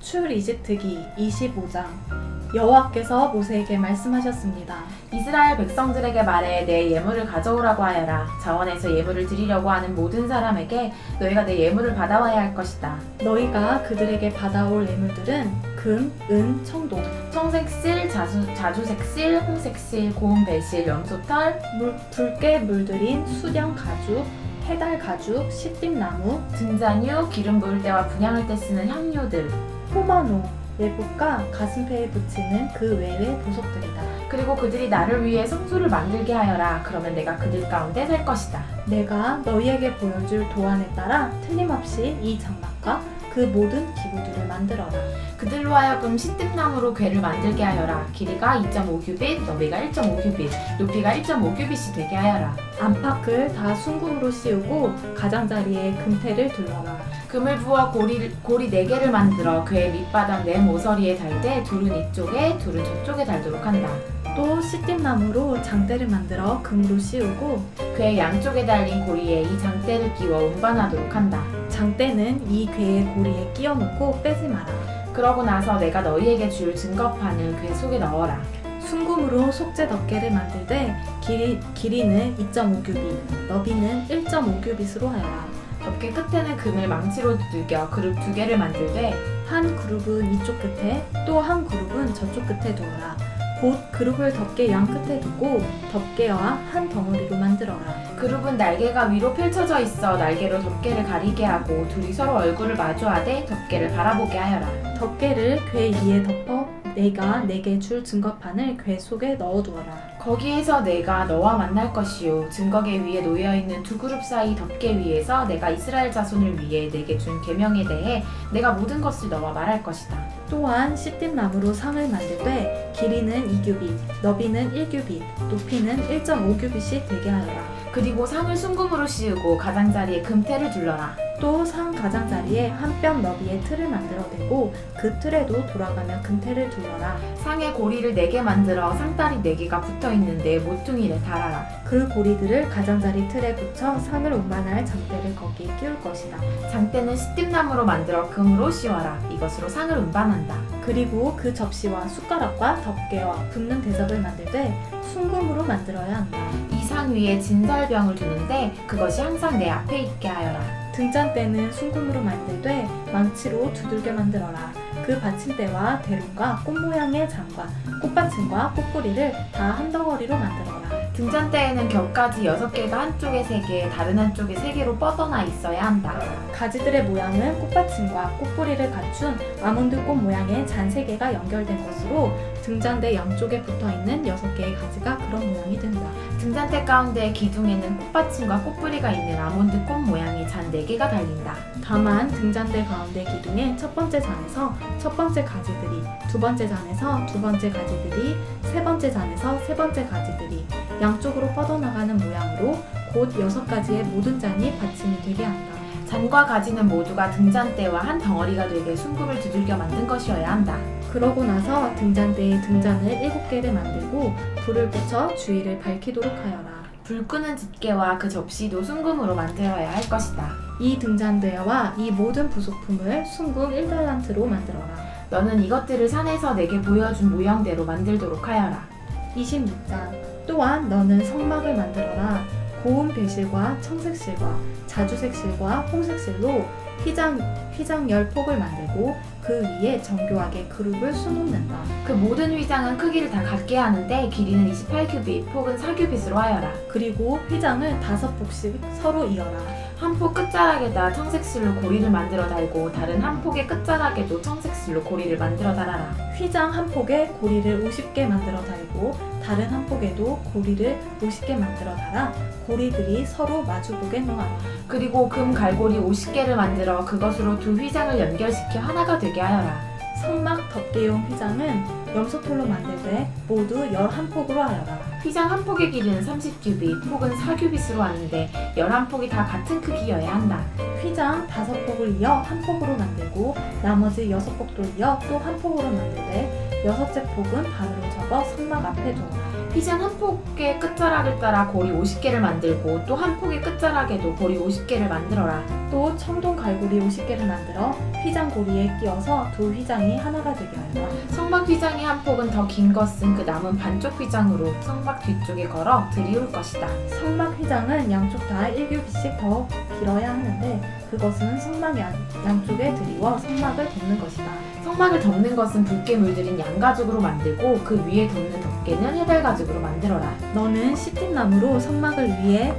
출이집트기 25장. 여호와께서 모세에게 말씀하셨습니다. 이스라엘 백성들에게 말해 내 예물을 가져오라고 하여라. 자원에서 예물을 드리려고 하는 모든 사람에게 너희가 내 예물을 받아와야 할 것이다. 너희가 그들에게 받아올 예물들은 금, 은, 청동, 청색실, 자주색실, 홍색실, 고운 배실, 염소털, 붉게 물들인 수령 가죽, 해달 가죽, 시띠나무, 등잔유, 기름 부을 때와 분향할 때 쓰는 향료들, 포마노, 내복과 가슴페에 붙이는 그 외의 보석들이다. 그리고 그들이 나를 위해 성소를 만들게 하여라. 그러면 내가 그들 가운데 살 것이다. 내가 너희에게 보여줄 도안에 따라 틀림없이 이 장막과 그 모든 기구들을 만들어라. 그들로 하여금 시뜸나무로 궤를 만들게 하여라. 길이가 2.5규빗, 너비가 1.5규빗, 높이가 1.5규빗이 되게 하여라. 안팎을 다 순금으로 씌우고 가장자리에 금테를 둘러라. 금을 부어 고리 4개를 만들어 궤 밑바닥 네 모서리에 달되 둘은 이쪽에 둘은 저쪽에 달도록 한다. 또 시띠나무로 장대를 만들어 금으로 씌우고 궤 양쪽에 달린 고리에 이 장대를 끼워 운반하도록 한다. 장대는 이 궤의 고리에 끼워 놓고 빼지 마라. 그러고 나서 내가 너희에게 줄 증거판을 궤 속에 넣어라. 순금으로 속죄 덮개를 만들되 길이는 2.5규빗, 너비는 1.5규빗으로 하여라. 덮개 끝에는 금을 망치로 두들겨 그룹 2개를 만들되 한 그룹은 이쪽 끝에 또 한 그룹은 저쪽 끝에 두어라. 곧 그룹을 덮개 양 끝에 두고 덮개와 한 덩어리로 만들어라. 그룹은 날개가 위로 펼쳐져 있어 날개로 덮개를 가리게 하고 둘이 서로 얼굴을 마주하되 덮개를 바라보게 하여라. 덮개를 궤 위에 덮어 내가 내게 줄 증거판을 궤 속에 넣어두어라. 거기에서 내가 너와 만날 것이요 증거계 위에 놓여있는 두 그룹 사이 덮개 위에서 내가 이스라엘 자손을 위해 내게 준 계명에 대해 내가 모든 것을 너와 말할 것이다. 또한 시띠나무로 상을 만들되 길이는 2규빗, 너비는 1규빗, 높이는 1.5규빗이 되게 하여라. 그리고 상을 순금으로 씌우고 가장자리에 금테를 둘러라. 또 상 가장자리에 한 뼘 너비의 틀을 만들어내고 그 틀에도 돌아가며 금테를 둘러라. 상에 고리를 4개 만들어 상다리 4개가 붙어있는데 모퉁이를 달아라. 그 고리들을 가장자리 틀에 붙여 상을 운반할 장대를 거기에 끼울 것이다. 장대는 시띠나무로 만들어 금으로 씌워라. 이것으로 상을 운반한다. 그리고 그 접시와 숟가락과 덮개와 붓는 대접을 만들되 순금으로 만들어야 한다. 이 상 위에 진설병을 두는데 그것이 항상 내 앞에 있게 하여라. 등잔대는 순금으로 만들되 망치로 두들겨 만들어라. 그 받침대와 대롱과 꽃 모양의 장과 꽃받침과 꽃뿌리를 다 한 덩어리로 만들어라. 등잔대에는 겹가지 6개가 한쪽에 3개, 다른 한쪽에 3개로 뻗어나 있어야 한다. 가지들의 모양은 꽃받침과 꽃뿌리를 갖춘 아몬드 꽃 모양의 잔 3개가 연결된 것으로 등잔대 양쪽에 붙어있는 6개의 가지가 그런 모양이 된다. 등잔대 가운데 기둥에는 꽃받침과 꽃뿌리가 있는 아몬드 꽃 모양의 잔 4개가 달린다. 다만 등잔대 가운데 기둥의 첫 번째 잔에서 첫 번째 가지들이, 두 번째 잔에서 두 번째 가지들이, 세 번째 잔에서 세 번째 가지들이 양쪽으로 뻗어나가는 모양으로 곧 6가지의 모든 잔이 받침이 되게 한다. 잔과 가지는 모두가 등잔대와 한 덩어리가 되게 순금을 두들겨 만든 것이어야 한다. 그러고 나서 등잔대에 등잔을 7개를 만들고 불을 붙여 주위를 밝히도록 하여라. 불 끄는 집게와 그 접시도 순금으로 만들어야 할 것이다. 이 등잔대와 이 모든 부속품을 순금 1달란트로 만들어라. 너는 이것들을 산에서 내게 보여준 모형대로 만들도록 하여라. 26장. 또한 너는 성막을 만들어라. 고운 배실과 청색실과 자주색실과 홍색실로 휘장 10폭을 만들고 그 위에 정교하게 그룹을 수놓는다. 그 모든 휘장은 크기를 다 같게 하는데 길이는 28규빗, 폭은 4규빗으로 하여라. 그리고 휘장을 5폭씩 서로 이어라. 한 폭 끝자락에다 청색실로 고리를 만들어 달고 다른 한 폭의 끝자락에도 청색실로 고리를 만들어 달아라. 휘장 한 폭에 고리를 50개 만들어 달고 다른 한 폭에도 고리를 50개 만들어 달아 고리들이 서로 마주보게 놓아라. 그리고 금 갈고리 50개를 만들어 그것으로 두 휘장을 연결시켜 하나가 되게 하여라. 성막 덮개용 휘장은 염소털로 만들되 모두 11폭으로 하여라. 휘장 한 폭의 길이는 30규빗, 폭은 4규빗으로 하는데 11폭이 다 같은 크기여야 한다. 휘장 5폭을 이어 한 폭으로 만들고 나머지 6폭도 이어 또 한 폭으로 만들되 6째 폭은 반으로 접어 성막 앞에 두어라. 휘장 한 폭의 끝자락을 따라 고리 50개를 만들고 또 한 폭의 끝자락에도 고리 50개를 만들어라. 또 청동 갈고리 50개를 만들어 휘장 고리에 끼워서 두 휘장이 하나가 되게 하여라. 성막 휘장의 한 폭은 더 긴 것은 그 남은 반쪽 휘장으로 성막 뒤쪽에 걸어 들이올 것이다. 성막 휘장은 양쪽 다 1규빗씩 더 길어야 하는데 그것은 성막 양쪽에 들이워 성막을 덮는 것이다. 성막을 덮는 것은 붉게 물들인 양가죽으로 만들고 그 위에 덮는 덮개는 해달가죽으로 만들어라. 너는 시팀나무로 성막을 위해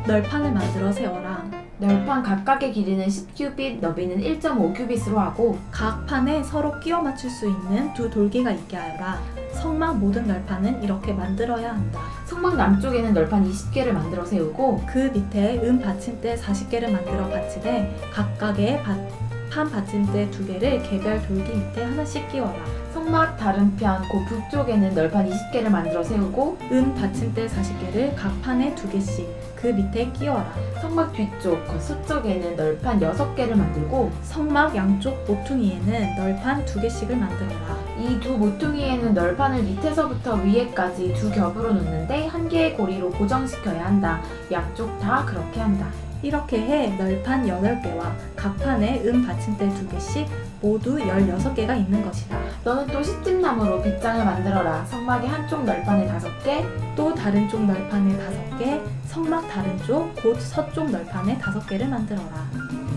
널판을 만들어 세워라. 널판 각각의 길이는 10규빗, 너비는 1.5규빗으로 하고 각 판에 서로 끼워 맞출 수 있는 두 돌기가 있게 하여라. 성막 모든 널판은 이렇게 만들어야 한다. 성막 남쪽에는 널판 20개를 만들어 세우고 그 밑에 받침대 40개를 만들어 받치되 각각의 판 받침대 2개를 개별 돌기 밑에 하나씩 끼워라. 성막 다른 편, 그 북쪽에는 널판 20개를 만들어 세우고 받침대 40개를 각 판에 2개씩 그 밑에 끼워라. 성막 뒤쪽, 그 서쪽에는 널판 6개를 만들고 성막 양쪽 모퉁이에는 널판 2개씩을 만들어라. 이 두 모퉁이에는 널판을 밑에서부터 위에까지 두 겹으로 놓는데 한 개의 고리로 고정시켜야 한다. 양쪽 다 그렇게 한다. 이렇게 해 널판 8개와 각 판에 받침대 2개씩 모두 16개가 있는 것이다. 너는 또 시tim나무로 빗장을 만들어라. 성막의 한쪽 널판에 5개, 또 다른 쪽 널판에 5개, 성막 다른 쪽, 곧 서쪽 널판에 5개를 만들어라.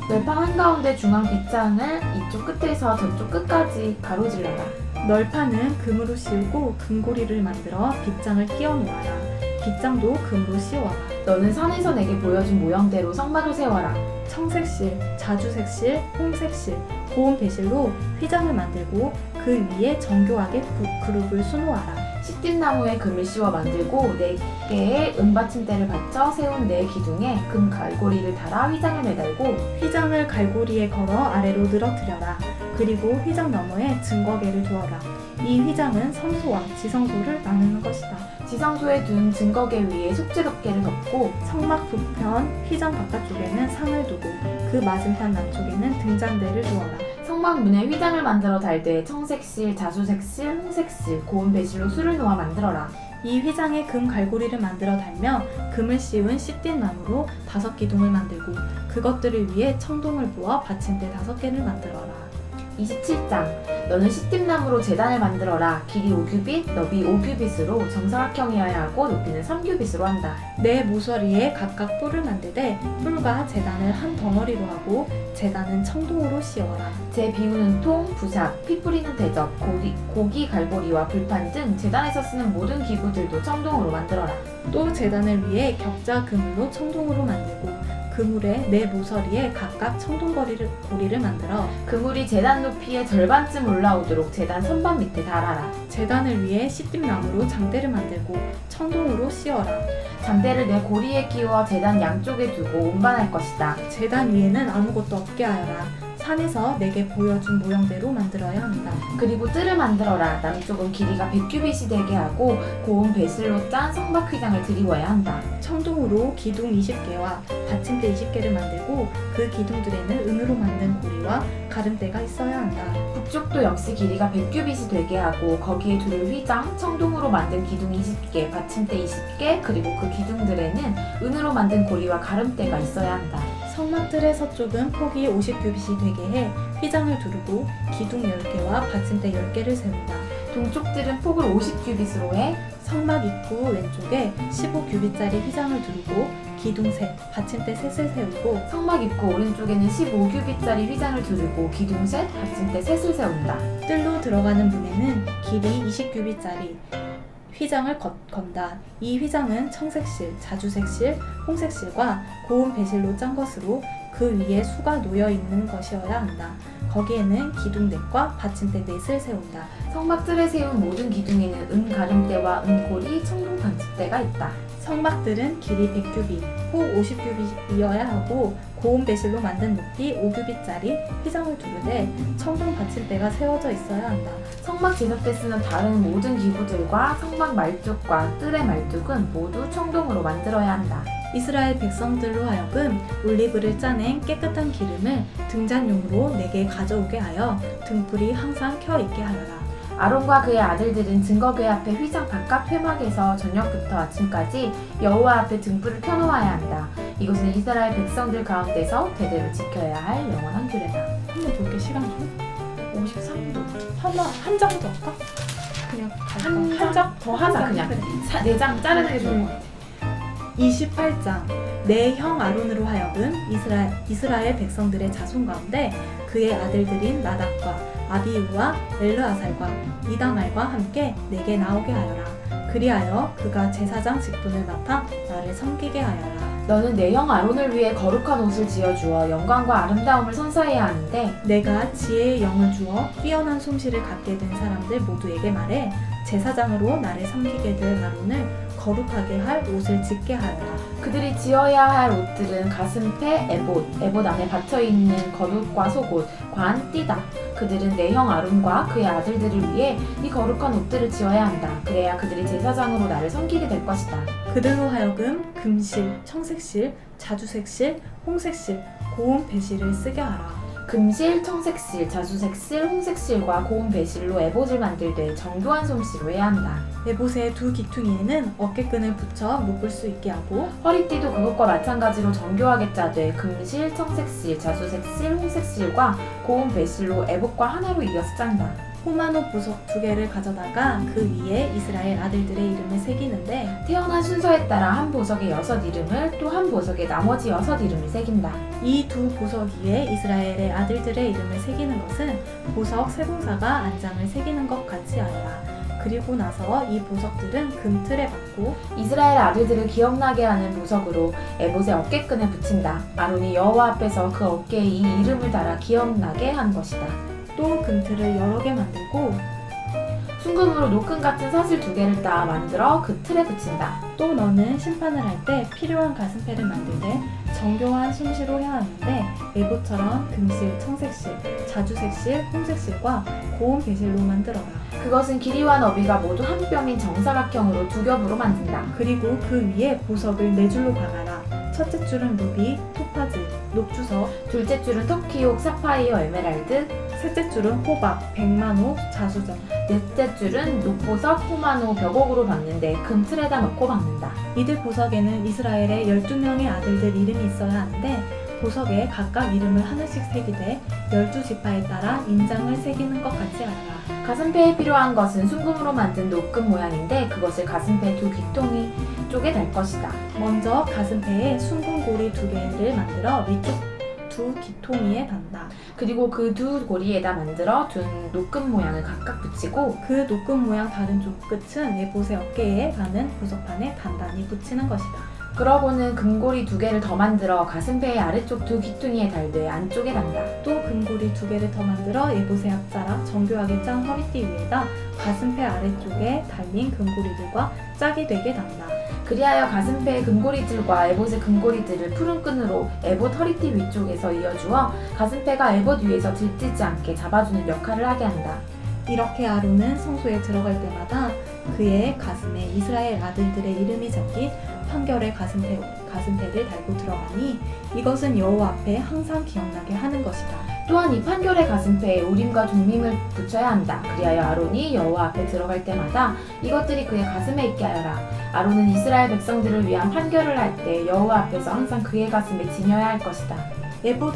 널판 한가운데 중앙 빗장을 이쪽 끝에서 저쪽 끝까지 가로질러라. 널판은 금으로 씌우고 금고리를 만들어 빗장을 끼워 놓아라. 빗장도 금으로 씌워라. 너는 산에서 내게 보여준 모형대로 성막을 세워라. 청색실, 자주색실, 홍색실, 고운 배실로 휘장을 만들고 그 위에 정교하게 그룹을 수놓아라. 시tim나무에 금을 씌워 만들고 4개의 은받침대를 받쳐 세운 4기둥에 금 갈고리를 달아 휘장을 매달고 휘장을 갈고리에 걸어 아래로 늘어뜨려라. 그리고 휘장 너머에 증거계를 두어라. 이 휘장은 성소와 지성소를 나누는 것이다. 지성소에 둔 증거계 위에 속죄 덮개를 덮고 성막 북편 휘장 바깥쪽에는 상을 두고 그 맞은편 남쪽에는 등잔대를 두어라. 성막 문에 휘장을 만들어 달되 청색실, 자주색실, 홍색실, 고운 배실로 수를 놓아 만들어라. 이 휘장에 금 갈고리를 만들어 달며 금을 씌운 시띠나무로 5기둥을 만들고 그것들을 위해 청동을 부어 받침대 5개를 만들어라. 27장 너는 시tim나무로 제단을 만들어라. 길이 5규빗, 너비 5규빗으로 정사각형이어야 하고 높이는 3규빗으로 한다. 네 모서리에 각각 뿔을 만들되 뿔과 제단을 한 덩어리로 하고 제단은 청동으로 씌워라. 재 비우는 통, 부삽, 피 뿌리는 대접, 고기 갈고리와 불판 등 제단에서 쓰는 모든 기구들도 청동으로 만들어라. 또 제단을 위해 격자 그물로 청동으로 만들고 그물의 네 모서리에 각각 청동고리를 만들어 그물이 제단 높이의 절반쯤 올라오도록 제단 선반 밑에 달아라. 제단을 위해 시띠나무로 장대를 만들고 청동으로 씌워라. 장대를 내 고리에 끼워 제단 양쪽에 두고 운반할 것이다. 제단 위에는 아무것도 없게 하여라. 산에서 내게 보여준 모형대로 만들어야 한다. 그리고 뜰을 만들어라. 남쪽은 길이가 100규빗이 되게 하고 고운 배실로 짠 성막 휘장을 드리워야 한다. 청동으로 기둥 20개와 받침대 20개를 만들고 그 기둥들에는 은으로 만든 고리와 가름대가 있어야 한다. 북쪽도 역시 길이가 100규빗이 되게 하고 거기에 둘 휘장, 청동으로 만든 기둥 20개, 받침대 20개, 그리고 그 기둥들에는 은으로 만든 고리와 가름대가 있어야 한다. 성막들의 서쪽은 폭이 50규빗이 되게 해 휘장을 두르고 기둥 10개와 받침대 10개를 세운다. 동쪽들은 폭을 50규빗으로 해 성막 입구 왼쪽에 15규빗짜리 휘장을 두르고 기둥 셋, 받침대 셋을 세우고 성막 입구 오른쪽에는 15규빗짜리 휘장을 두르고 기둥 셋, 받침대 셋을 세운다. 뜰로 들어가는 문에는 길이 20규빗짜리 휘장을 건다. 이 휘장은 청색실, 자주색실, 홍색실과 고운 배실로 짠 것으로 그 위에 수가 놓여 있는 것이어야 한다. 거기에는 기둥 넷과 받침대 넷을 세운다. 성막들에 세운 모든 기둥에는 은 가름대와 은 고리, 청동 받침대가 있다. 성막들은 길이 100규빗, 폭 50규빗이어야 하고 고운 배실로 만든 높이 5규빗짜리 휘장을 두르되 청동 받침대가 세워져 있어야 한다. 성막 제작 때 쓰는 다른 모든 기구들과 성막 말뚝과 뜰의 말뚝은 모두 청동으로 만들어야 한다. 이스라엘 백성들로 하여금 올리브를 짜낸 깨끗한 기름을 등잔용으로 내게 가져오게 하여 등불이 항상 켜 있게 하여라. 아론과 그의 아들들은 증거궤 앞에 휘장 바깥 회막에서 저녁부터 아침까지 여호와 앞에 등불을 켜놓아야 한다. 이것은 이스라엘 백성들 가운데서 대대로 지켜야 할 영원한 규례다. 한번 볼게. 시간 좀. 53분. 한 장 더 할까? 그냥 한 장 더 하자. 그냥 그래. 4장 자르는 게 좋을 것 같아. 28장 내 형 아론으로 하여금 이스라엘 백성들의 자손 가운데 그의 아들들인 나답과 아비우와 엘르아살과 이다말과 함께 내게 나오게 하여라. 그리하여 그가 제사장 직분을 맡아 나를 섬기게 하여라. 너는 내 형 아론을 위해 거룩한 옷을 지어주어 영광과 아름다움을 선사해야 하는데 내가 지혜의 영을 주어 뛰어난 솜씨를 갖게 된 사람들 모두에게 말해 제사장으로 나를 섬기게 될 아론을 거룩하게 할 옷을 짓게 하여라. 그들이 지어야 할 옷들은 가슴패, 에봇 안에 받쳐있는 겉옷과 속옷, 관, 띠다. 그들은 내 형 아론과 그의 아들들을 위해 이 거룩한 옷들을 지어야 한다. 그래야 그들이 제사장으로 나를 섬기게 될 것이다. 그들로 하여금 금실, 청색실, 자주색실, 홍색실, 고운 배실을 쓰게 하라. 금실, 청색실, 자주색실, 홍색실과 고운 배실로 에봇을 만들되 정교한 솜씨로 해야 한다. 에봇의 두 귀퉁이에는 어깨끈을 붙여 묶을 수 있게 하고 허리띠도 그것과 마찬가지로 정교하게 짜되 금실, 청색실, 자주색실, 홍색실과 고운 배실로 에봇과 하나로 이어서 짠다. 호마노 보석 2개를 가져다가 그 위에 이스라엘 아들들의 이름을 새기는데 태어난 순서에 따라 한 보석에 6 이름을 또 한 보석에 나머지 6 이름을 새긴다. 이 두 보석 위에 이스라엘의 아들들의 이름을 새기는 것은 보석 세공사가 안장을 새기는 것 같이 하여라. 그리고 나서 이 보석들은 금틀에 박고 이스라엘 아들들을 기억나게 하는 보석으로 에봇의 어깨끈에 붙인다. 아론이 여호와 앞에서 그 어깨에 이 이름을 달아 기억나게 한 것이다. 또 금틀을 여러 개 만들고 순금으로 노끈 같은 사슬 2개를 따 만들어 그 틀에 붙인다. 또 너는 심판을 할 때 필요한 가슴패를 만들 때 정교한 솜씨로 해야 하는데 에봇처럼 금실, 청색실, 자주색실, 홍색실과 고운 배실로 만들어라. 그것은 길이와 너비가 모두 한 뼘인 정사각형으로 2겹으로 만든다. 그리고 그 위에 보석을 4줄로 박아라. 첫째 줄은 루비, 토파즈, 녹주석, 둘째 줄은 터키옥, 사파이어, 에메랄드, 셋째 줄은 호박, 백만옥, 자수정. 넷째 줄은 녹보석, 호마노, 벽옥으로 박는데 금 틀에다 넣고 박는다. 이들 보석에는 이스라엘의 12명의 아들들 이름이 있어야 하는데 보석에 각각 이름을 하나씩 새기되 12지파에 따라 인장을 새기는 것 같이 하라. 가슴패에 필요한 것은 순금으로 만든 노끈 모양인데 그것을 가슴패 두 귀퉁이 쪽에 달 것이다. 먼저 가슴패에 순금고리 2개를 만들어 위쪽 두 귀퉁이에 단다. 그리고 그 두 고리에다 만들어 둔 노끈 모양을 각각 붙이고 그 노끈 모양 다른 쪽 끝은 에봇의 어깨에 가는 보석판에 단단히 붙이는 것이다. 그러고는 금고리 2개를 더 만들어 가슴패의 아래쪽 두 귀퉁이에 달되 안쪽에 단다. 또 금고리 2개를 더 만들어 에봇의 앞자락 정교하게 짠 허리띠 위에다 가슴패 아래쪽에 달린 금고리들과 짝이 되게 단다. 그리하여 가슴패의 금고리들과 에봇의 금고리들을 푸른 끈으로 에봇 허리띠 위쪽에서 이어주어 가슴패가 에봇 위에서 들뜨지 않게 잡아주는 역할을 하게 한다. 이렇게 아론은 성소에 들어갈 때마다 그의 가슴에 이스라엘 아들들의 이름이 적힌 판결의 가슴패를 달고 들어가니 이것은 여호와 앞에 항상 기억나게 하는 것이다. 또한 이 판결의 가슴패에 우림과 둠밈을 붙여야 한다. 그리하여 아론이 여호와 앞에 들어갈 때마다 이것들이 그의 가슴에 있게 하여라. 아론은 이스라엘 백성들을 위한 판결을 할 때 여호와 앞에서 항상 그의 가슴에 지녀야 할 것이다. 에봇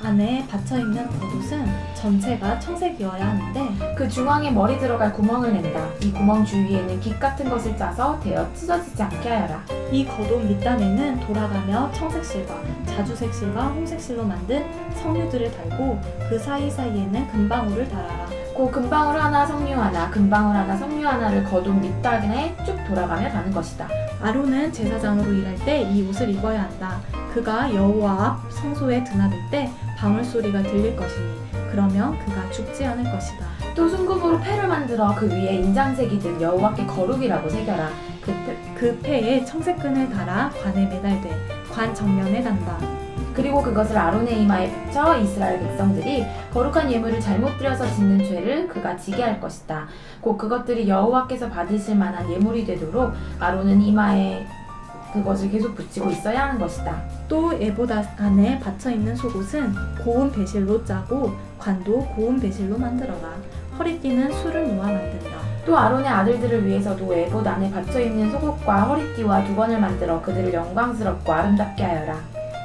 안에 받쳐있는 겉옷은 전체가 청색이어야 하는데 그 중앙에 머리 들어갈 구멍을 낸다. 이 구멍 주위에는 깃 같은 것을 짜서 대어 찢어지지 않게 하여라. 이 겉옷 밑단에는 돌아가며 청색실과 자주색실과 홍색실로 만든 석류들을 달고 그 사이사이에는 금방울을 달아라. 그 금방울 하나, 석류 하나, 금방울 하나, 석류 하나를 겉옷 밑단에 쭉 돌아가며 다는 것이다. 아론은 제사장으로 일할 때 이 옷을 입어야 한다. 그가 여호와 앞 성소에 드나들 때 방울 소리가 들릴 것이니 그러면 그가 죽지 않을 것이다. 또 순금으로 패를 만들어 그 위에 인장색이 든 여호와께 거룩이라고 새겨라. 그 패에 청색끈을 달아 관에 매달되 관 정면에 단다. 그리고 그것을 아론의 이마에 붙여 이스라엘 백성들이 거룩한 예물을 잘못 드려서 짓는 죄를 그가 지게 할 것이다. 곧 그것들이 여호와께서 받으실 만한 예물이 되도록 아론은 이마에 그것을 계속 붙이고 있어야 하는 것이다. 또 에봇 안에 받쳐있는 속옷은 고운 배실로 짜고 관도 고운 배실로 만들어라. 허리띠는 수를 놓아 만든다. 또 아론의 아들들을 위해서도 에봇 안에 받쳐 입는 속옷과 허리띠와 두건을 만들어 그들을 영광스럽고 아름답게 하여라.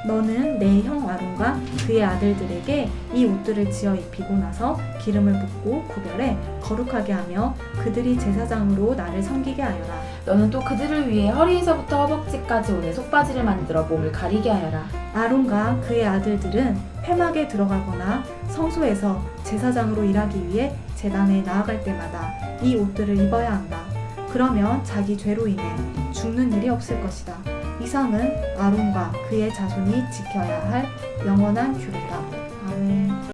너는 내 형 아론과 그의 아들들에게 이 옷들을 지어 입히고 나서 기름을 붓고 구별해 거룩하게 하며 그들이 제사장으로 나를 섬기게 하여라. 너는 또 그들을 위해 허리에서부터 허벅지까지 오는 속바지를 만들어 몸을 가리게 하여라. 아론과 그의 아들들은 회막에 들어가거나 성소에서 제사장으로 일하기 위해 제단에 나아갈 때마다 이 옷들을 입어야 한다. 그러면 자기 죄로 인해 죽는 일이 없을 것이다. 이상은 아론과 그의 자손이 지켜야 할 영원한 규례다. 아멘.